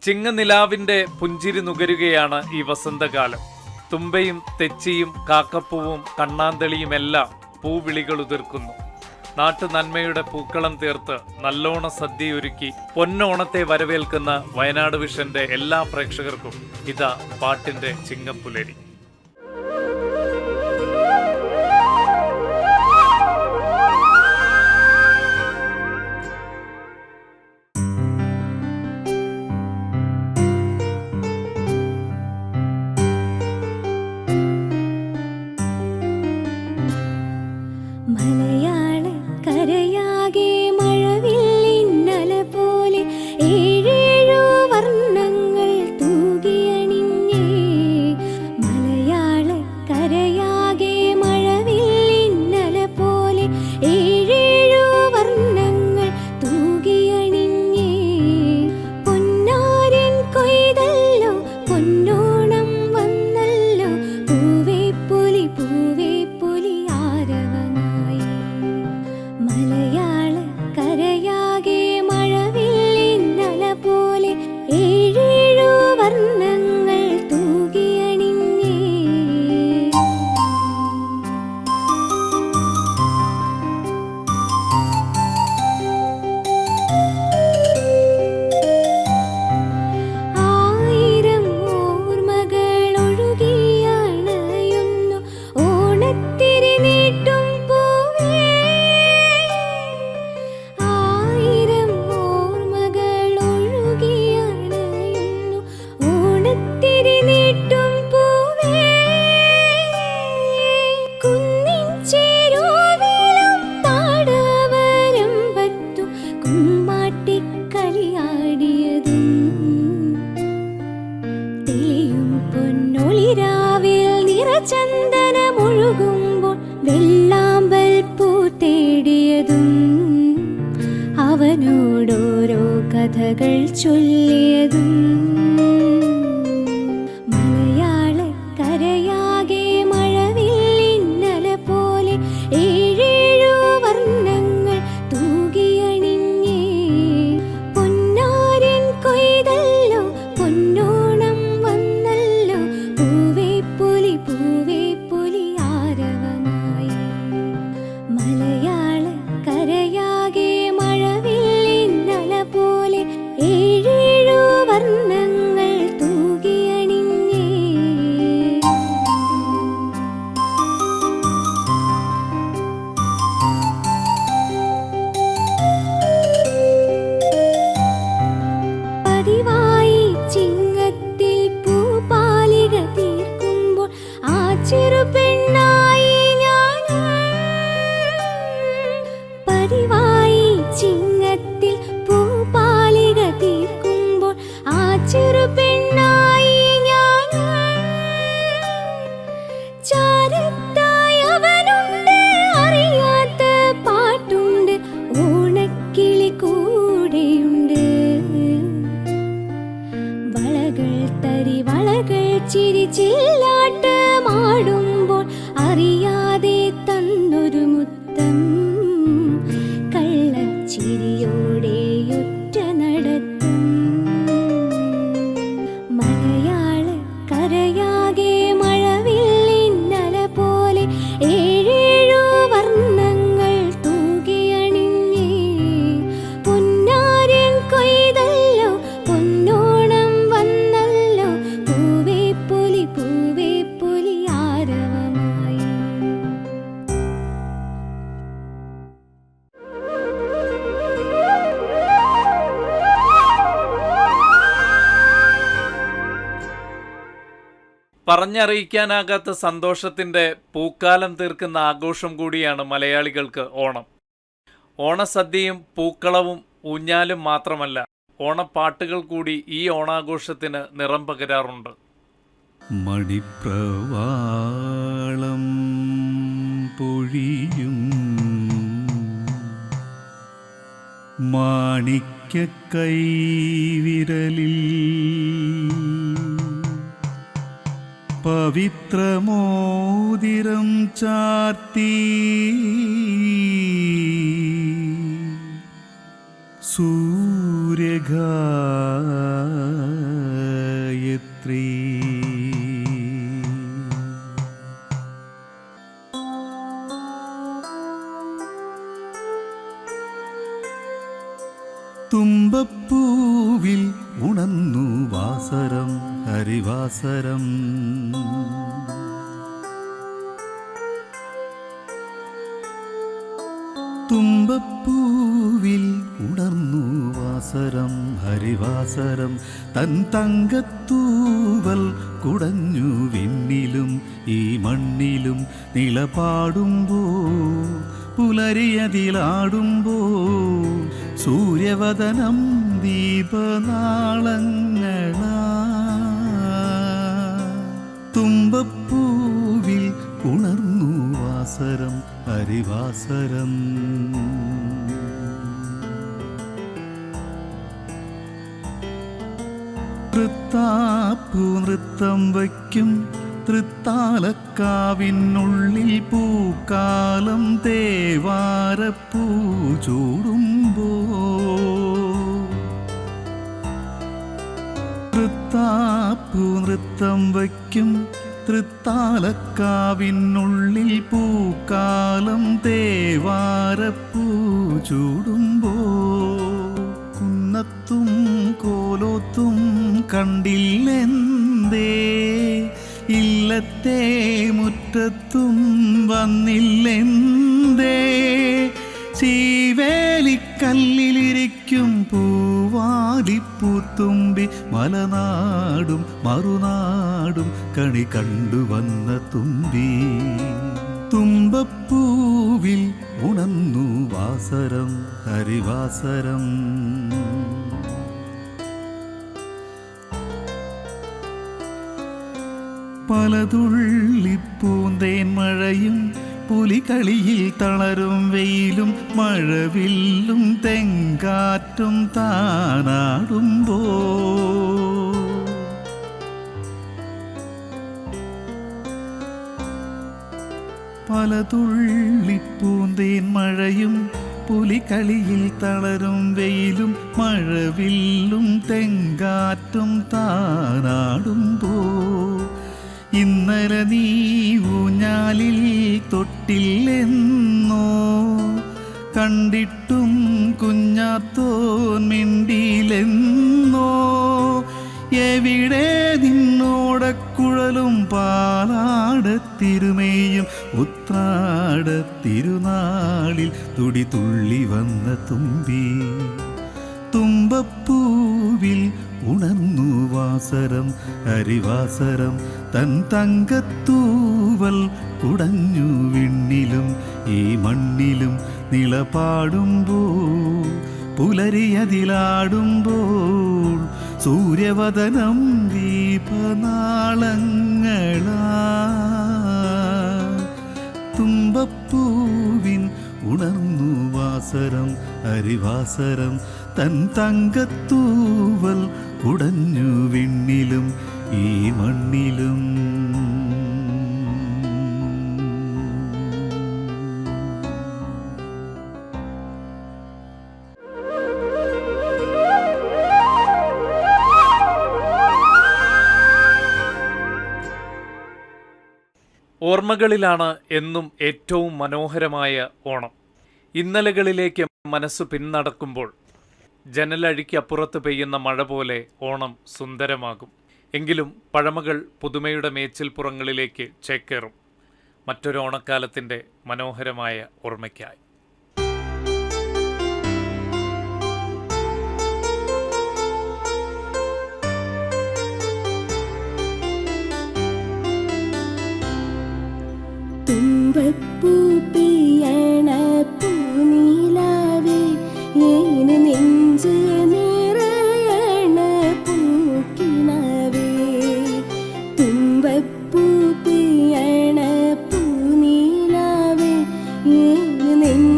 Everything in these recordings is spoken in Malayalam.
ചിങ്ങനിലാവിന്റെ പുഞ്ചിരി നുകരുകയാണ് ഈ വസന്തകാലം. തുമ്പയും തെച്ചിയും കാക്കപ്പൂവും കണ്ണാന്തളിയുമെല്ലാം പൂവിളികൾ ഉതിർക്കുന്നു. നാട്ടു നന്മയുടെ പൂക്കളം തീർത്ത് നല്ലോണ സദ്യയൊരുക്കി പൊന്നോണത്തെ വരവേൽക്കുന്ന വയനാട് വിഷന്റെ എല്ലാ പ്രേക്ഷകർക്കും ഇതാ പാട്ടിന്റെ ചിങ്ങപ്പുലരി. ചന്ദനമൊഴുകുമ്പോൾ വെള്ളാമ്പൽ പൂ തേടിയതും അവനോടോരോ കഥകൾ ചൊല്ലിയതും മലയാളക്കരയാകെ മഴവില്ലിന്നല പോലെ ഏഴേഴു വർണ്ണങ്ങൾ തൂകിയണിഞ്ഞേ. പൊന്നാരൻ കൊയ്തല്ലോ പൊന്നോണം വന്നല്ലോ പൂവേ പുലി ആരവമായി. മലയാളക്കരയാകെ മഴവില്ലിന്നല പോലെ ഏഴേഴു വർണ്ണങ്ങൾ തൂകിയണിഞ്ഞേ. പതിവായി ചിങ്ങത്തിൽ പൂപ്പാലിക തീർക്കുമ്പോൾ ആ ചെറുപെണ്ണായി ഞാനും. പതിവായി ചിങ്ങത്തിൽ പൂപ്പാലിക തീർക്കുമ്പോൾ ആ ചെറുപെണ്ണായി ഞാനും. ചാരത്തായി അവനുണ്ട് അറിയാത്ത പാട്ടുണ്ട് ഓണക്കിളി കൂടെയുണ്ട്. വളകൾ തരി വളകൾ ചിരി ചില്ലാട്ടമാടുമ്പോൾ അറിയാതെ തന്നൊരു മുത്തം കള്ളച്ചിരിയോടെ ഒറ്റ നടത്തം. മലയാളക്കരയാകെ മഴവില്ലിന്നല പോലെ ഏഴേഴു വർണ്ണങ്ങൾ തൂകിയണിഞ്ഞേ. പൊന്നാരൻ കൊയ്തല്ലോ പൊന്നോണം വന്നല്ലോ പൂവേ പുലി ആരവമായി. പറഞ്ഞറിയിക്കാനാകാത്ത സന്തോഷത്തിന്റെ പൂക്കാലം തീർക്കുന്ന ആഘോഷം കൂടിയാണ് മലയാളികൾക്ക് ഓണം. ഓണസദ്യയും പൂക്കളവും ഊഞ്ഞാലും മാത്രമല്ല, ഓണപ്പാട്ടുകൾ കൂടി ഈ ഓണാഘോഷത്തിന് നിറം പകരാറുണ്ട്. മണിപ്രവാളം പൊഴിയും മാണിക്യക്കൈവിരലിൽ പവിത്രമോതിരം ചാർത്തി സൂര്യഘാതം തുമ്പപ്പൂവിൽ ഉണർന്നു വാസരം ഹരിവാസരം. തുമ്പപ്പൂവിൽ ഉണർന്നു വാസരം ഹരിവാസരം. തൻ തങ്കത്തൂവൽ കുടഞ്ഞു വിണ്ണിലും ഈ മണ്ണിലും നിളപാടുമ്പോ പുലരിയതിലാടുമ്പോ സൂര്യവദനം ദീപനാളങ്ങളാ. തുമ്പപ്പൂവിൽ ഉണർന്നു വാസരം ഹരിവാസരം. തൃത്താപ്പൂ നൃത്തം വയ്ക്കും തൃത്താലക്കാവിനുള്ളിൽ പൂക്കാലം തേവാരപ്പൂ ചൂടുമ്പോ തൃത്താപ്പൂ നൃത്തം വയ്ക്കും തൃത്താലക്കാവിനുള്ളിൽ പൂക്കാലം തേവാരപ്പൂ ചൂടുമ്പോ കുന്നത്തും കോലോത്തും കണ്ടില്ലെന്തേ ഇല്ലത്തെ മുറ്റത്തും വന്നില്ലെന്തേ ചീവേലിക്കല്ലിലിരിക്കും പൂവാലിപ്പൂത്തുമ്പി മലനാടും മറുനാടും കണി കണ്ടുവന്ന തുമ്പി. തുമ്പപ്പൂവിൽ ഉണർന്നു വാസരം ഹരിവാസരം. പലതുള്ളിപ്പൂന്തേൻ മഴയും പുലികളിയിൽ തളരും വെയിലും മഴവില്ലും തെങ്കാറ്റും താനാടുമ്പോ പലതുള്ളിപ്പൂന്തേൻ മഴയും പുലികളിയിൽ തളരും വെയിലും മഴവില്ലും തെങ്കാറ്റും താനാടുമ്പോ ഇന്നലെ നീ ഊഞ്ഞാലിൽ തൊട്ടില്ലെന്നോ കണ്ടിട്ടും കുഞ്ഞാത്തോൻ മിണ്ടിയില്ലെന്നോ എവിടെ നിന്നോടക്കുഴലും പാലാടത്തിരുമേയും ഉത്രാടത്തിരുനാളിൽ തുടി തുള്ളി വന്ന തുമ്പി. തുമ്പപ്പൂവിൽ ഉണർന്നു വാസരം ഹരിവാസരം. തൻ തങ്കത്തൂവൽ കുടഞ്ഞു വിണ്ണിലും ഈ മണ്ണിലും നിളപാടുമ്പോൾ പുലരിയതിലാടുമ്പോൾ സൂര്യവദനം ദീപനാളങ്ങളാ. തുമ്പപ്പൂവിൻ ഉണർന്നു വാസരം ഹരിവാസരം. തൻ തങ്കത്തൂവൽ കുടഞ്ഞു വിണ്ണിലും ഈ മണ്ണിലും. ഓർമ്മകളിലാണ് എന്നും ഏറ്റവും മനോഹരമായ ഓണം. ഇന്നലകളിലേക്ക് മനസ്സ് പിന്നടക്കുമ്പോൾ ജനലഴിക്കപ്പുറത്ത് പെയ്യുന്ന മഴ പോലെ ഓണം സുന്ദരമാകും. എങ്കിലും പഴമകൾ പുതുമയുടെ മേച്ചിൽപ്പുറങ്ങളിലേക്ക് ചേക്കേറും. മറ്റൊരു ഓണക്കാലത്തിൻ്റെ മനോഹരമായ ഓർമ്മയ്ക്കായി. തുമ്പപ്പൂ പിയണ പൂനിലാവേ ഏന് നെഞ്ച് നിറയണ പൂക്കിനാവേ. തുമ്പപ്പൂ പിയണ പൂനിലാവേ ഏന് നെഞ്ച്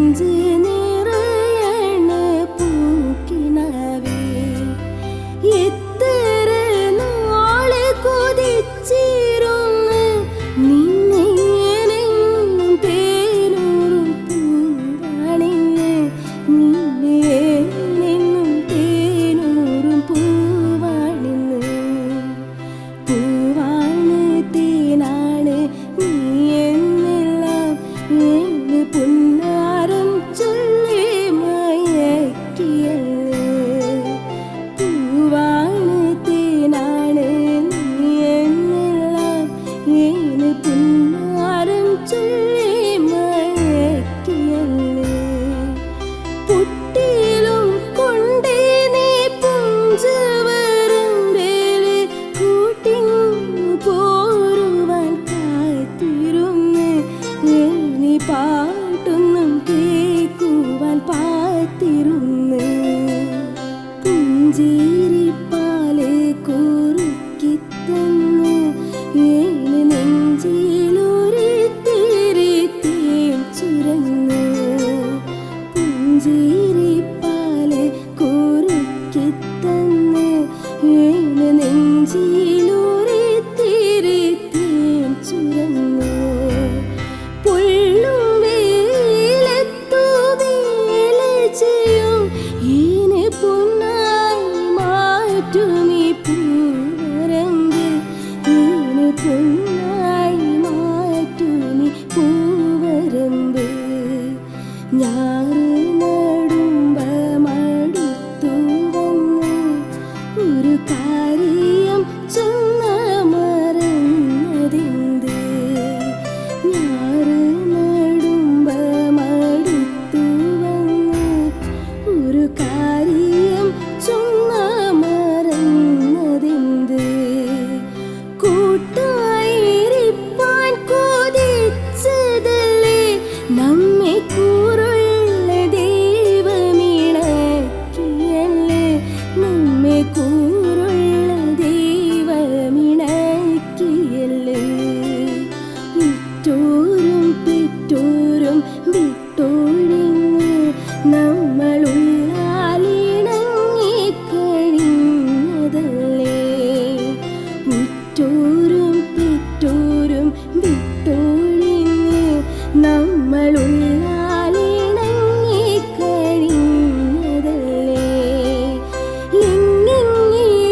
പുന്നാരം ചൊല്ലി മയക്കിയല്ലേ പുട്ടിയിലും കൊണ്ടേ നീ പുഞ്ചവരമ്പേല് കൂട്ടിങ്ങു പോരുവാൻ കാത്തിരുന്ന് നീ പാട്ടൊന്നും കേൾക്കുവാൻ പാത്തിരുന്ന് പുഞ്ചിരിപ്പാല് കുറുക്കിത്തന്ന് ഏന് നെഞ്ചിലൊരിത്തിരി തേൻ ചുരന്ന് പുഞ്ചിരിപ്പാല് കുറുക്കിത്തന്ന് ഏന് നെഞ്ചിലൊരിത്തിരി തേൻ ചുരന്ന് പൊള്ളും വെയിലത്തു വേല ചെയ്യും ഏന് പൊന്നായി മാറ്റുമീ പൂവരമ്പ് ഏന് പൊന്നായി മാറ്റുമീ പൂവരമ്പ് ഞാറ് നടുമ്പ മടുത്തു വന്ന് ഒരു കാര്യം ചൊന്ന മറന്നതെന്ത് ഞാറ് നടുമ്പ മടുത്തു വന്ന് ഒരു കാര്യം ചൊന്ന മറന്നതെന്ത് കൂട്ടായിരിപ്പാൻ കൊതിച്ചതല്ലേ നമ്മെ കൂറുള്ള ദൈവമിണക്കിയല്ലേ നമ്മെ കൂറുള്ള ദൈവമിണക്കിയല്ലേ ഉറ്റോരും പെറ്റോരും വിട്ടൊഴിഞ്ഞ് നമ്മളുള്ളിണങ്ങി കഴിഞ്ഞതല്ലേ ഉറ്റോരും പെറ്റോരും വിട്ടൊഴിഞ്ഞ് നമ്മളുള്ളിണങ്ങി കഴിഞ്ഞതല്ലേ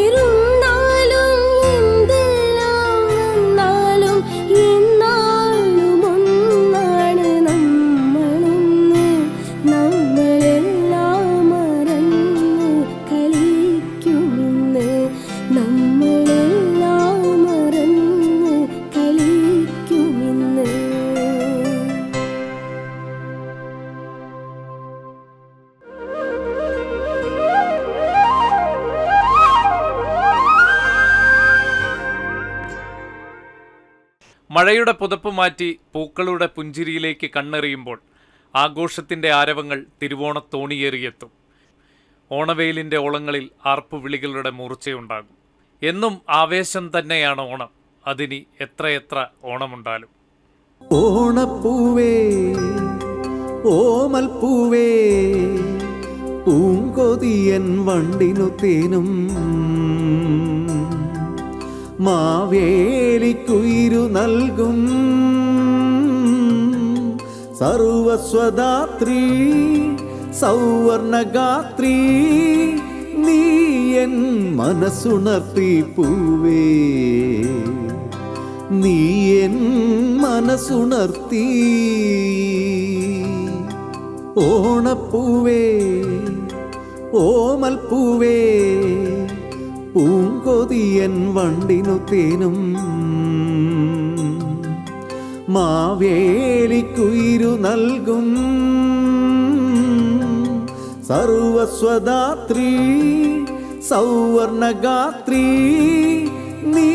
എങ്ങിരുന്നാലും എന്തെല്ലാം വന്നാലും എന്നാളും ഒന്നാണ് നമ്മളൊന്ന് നമ്മളെല്ലാം മറന്ന് കളിക്കുമെന്ന് നമ്മളെല്ലാം മറന്ന് കളിക്കുമെന്ന് മഴയുടെ പുതപ്പ് മാറ്റി പൂക്കളുടെ പുഞ്ചിരിയിലേക്ക് കണ്ണെറിയുമ്പോൾ ആഘോഷത്തിന്റെ ആരവങ്ങൾ തിരുവോണത്തോണിയേറിയെത്തും. ഓണവെയിലിന്റെ ഓളങ്ങളിൽ ആർപ്പുവിളികളുടെ മൂർച്ചയുണ്ടാകും. എന്നും ആവേശം തന്നെയാണ് ഓണം. അതിനി എത്രയെത്ര ഓണമുണ്ടാലും. ഓണപ്പൂവേ ഓമൽ പൂവേ പൂങ്കൊതിയൻ വണ്ടിനു തേനും മാവേലിക്കുയിരു നൽകും സർവസ്വദാത്രീ സൗവർണഗാത്രീ നീ എൻ മനസ്സുണർത്തി പൂവേ നീ എൻ മനസ്സുണർത്തി ഓണപ്പൂവേ ഓമൽ പൂവേ പൂങ്കൊതിയൻ വണ്ടിനു തേനും മാവേലിക്കുയിരു നൽകും സർവസ്വദാത്രീ സൗവർണഗാത്രീ നീ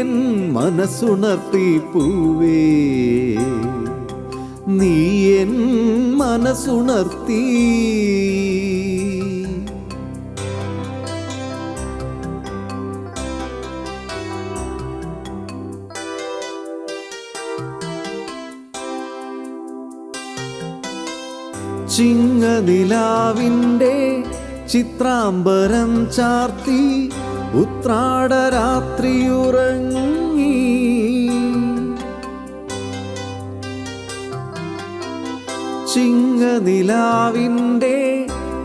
എൻ മനസ്സുണർത്തി പൂവേ നീ എൻ മനസ്സുണർത്തി ചിങ്ങനിലാവിൻ്റെ ചിത്രാംബരം ചാർത്തി ഉത്രാടരാത്രിയുറങ്ങി ചിങ്ങനിലാവിൻ്റെ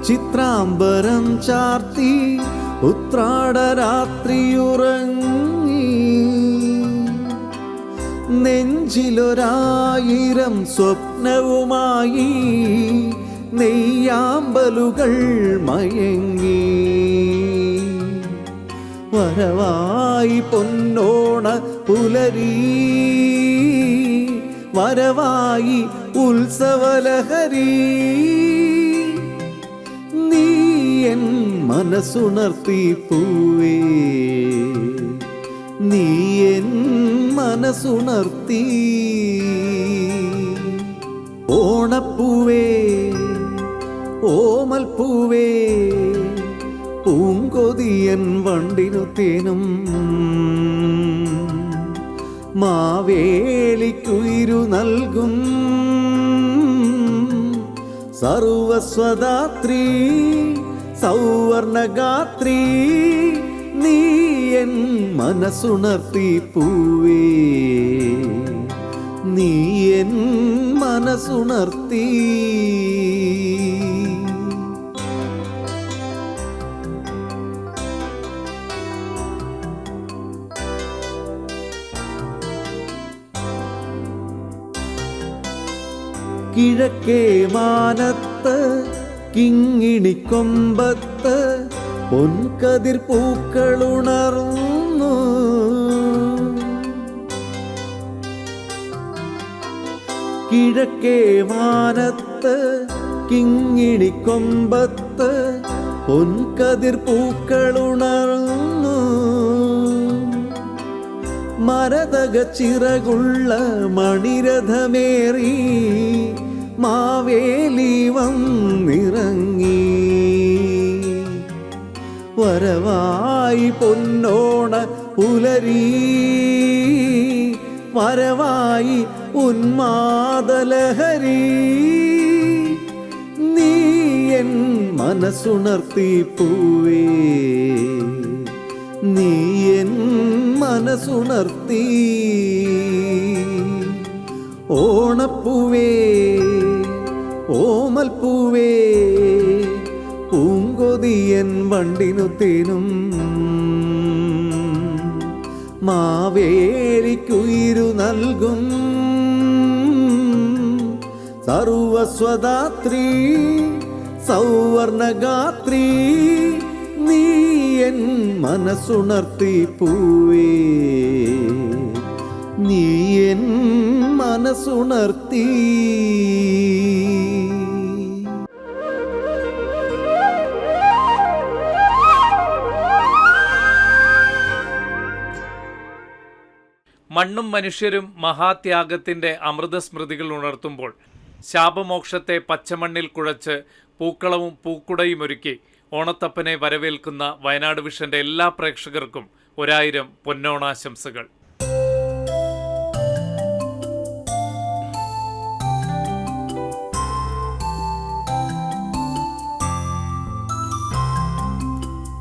ചിത്രാംബരം ചാർത്തി ഉത്രാടരാത്രിയുറങ്ങി നെഞ്ചിലൊരായിരം സ്വപ്നവുമായി നെയ്യാമ്പലുകൾ മയങ്ങി വരവായി പൊന്നോണ പുലരീ വരവായി ഉത്സവലഹരി നീ എൻ മനസ്സുണർത്തി പൂവേ നീ എൻ മനസ്സുണർത്തി ഓണപ്പൂവേ ഓമൽ പൂവേ പൂങ്കൊതിയൻ വണ്ടിനു തേനും മാവേലിക്കുയിരു നൽകും സർവസ്വദാത്രീ സൗവർണഗാത്രീ നീ എൻ മനസ്സുണർത്തി പൂവേ നീ എൻ മനസ്സുണർത്തി കിഴക്കേ മാനത്ത് കിങ്ങിണിക്കൊമ്പത്ത് പൊൻകതിർ പൂക്കളുണർന്നു കിഴക്കേ മാനത്ത് കിങ്ങിണിക്കൊമ്പത്ത് പൊൻകതിർ പൂക്കളുണർന്നു മരതക ചിറകുള്ള മണിരഥമേറി മാവേലി വന്നിറങ്ങി വരവായി പൊന്നോണ പുലരി വരവായി ഉന്മാദലഹരി നീ എൻ മനസ്സുണർത്തി പൂവേ നീ എൻ മനസ്സുണർത്തി ഓണപ്പൂവേ ഓമൽ പൂവേ പൂങ്കൊതിയൻ വണ്ടിനു തേനും മാവേലിക്കുയിരു നൽകും സർവസ്വദാത്രീ സൗവർണഗാത്രീ നീ എൻ മനസ്സുണർത്തി പൂവേ നീ എൻ മനസ്സുണർത്തി മണ്ണും മനുഷ്യരും മഹാത്യാഗത്തിൻ്റെ അമൃതസ്മൃതികൾ ഉണർത്തുമ്പോൾ ശാപമോക്ഷത്തെ പച്ചമണ്ണിൽ കുഴച്ച് പൂക്കളവും പൂക്കുടയും ഒരുക്കി ഓണത്തപ്പനെ വരവേൽക്കുന്ന വയനാട് വിഷന്റെ എല്ലാ പ്രേക്ഷകർക്കും 1000 പൊന്നോണാശംസകൾ.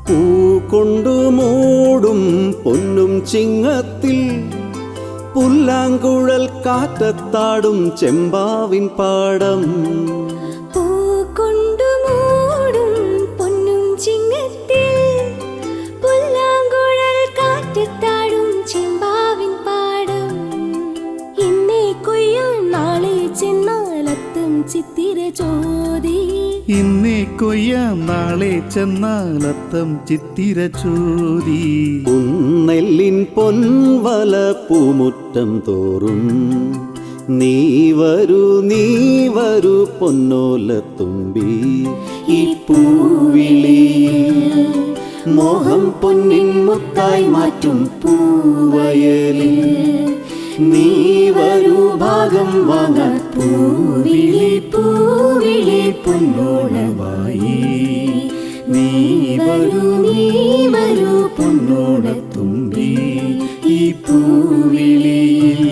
പൂക്കൊണ്ടു മൂടും പൊന്നും ചിങ്ങത്തിൽ പുല്ലാങ്കുഴൽ കാറ്റത്താടും ചെമ്പാവിൻ പാടം പൂക്കൊണ്ടു മൂടും പൊന്നും ചിങ്ങത്തിൽ പുല്ലാങ്കുഴൽ കാറ്റത്താടും ചെമ്പാവിൻ പാടം ഇന്നേ കൊയ്യാൻ നാളെ ചെന്നാലത്തും ചിത്തിര ചോദി ഇന്നേ കൊയ്യാം നാളെ ചെന്നാലത്തം ചിത്തിര ചോദി ഉന്നെല്ലിൻ പൊൻവല പൂമുറ്റം തോറും നീ വരൂ പൊന്നോലത്തുമ്പി ഈ പൂവിളിയിൽ മോഹം പൊന്നിൻ മുത്തായി മാറ്റും പൂവയലിൽ നീ വരൂ ഭാഗം വാങ്ങാൻ പൂവിളി പൂവിളി പൊന്നോണമായി നീ വരൂ പൊന്നോണത്തുമ്പി ഈ പൂവിളിയിൽ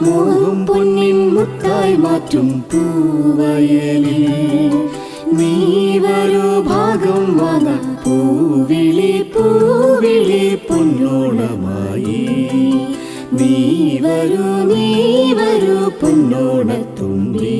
മോഹം പൊന്നിൻ മുത്തായി മാറ്റും പൂവയലിൽ നീ വരൂ ഭാഗം വാങ്ങാൻ പൂവിളി പൂവിളി പൊന്നോണമായി നീ വരൂ പൊന്നോണത്തുമ്പി.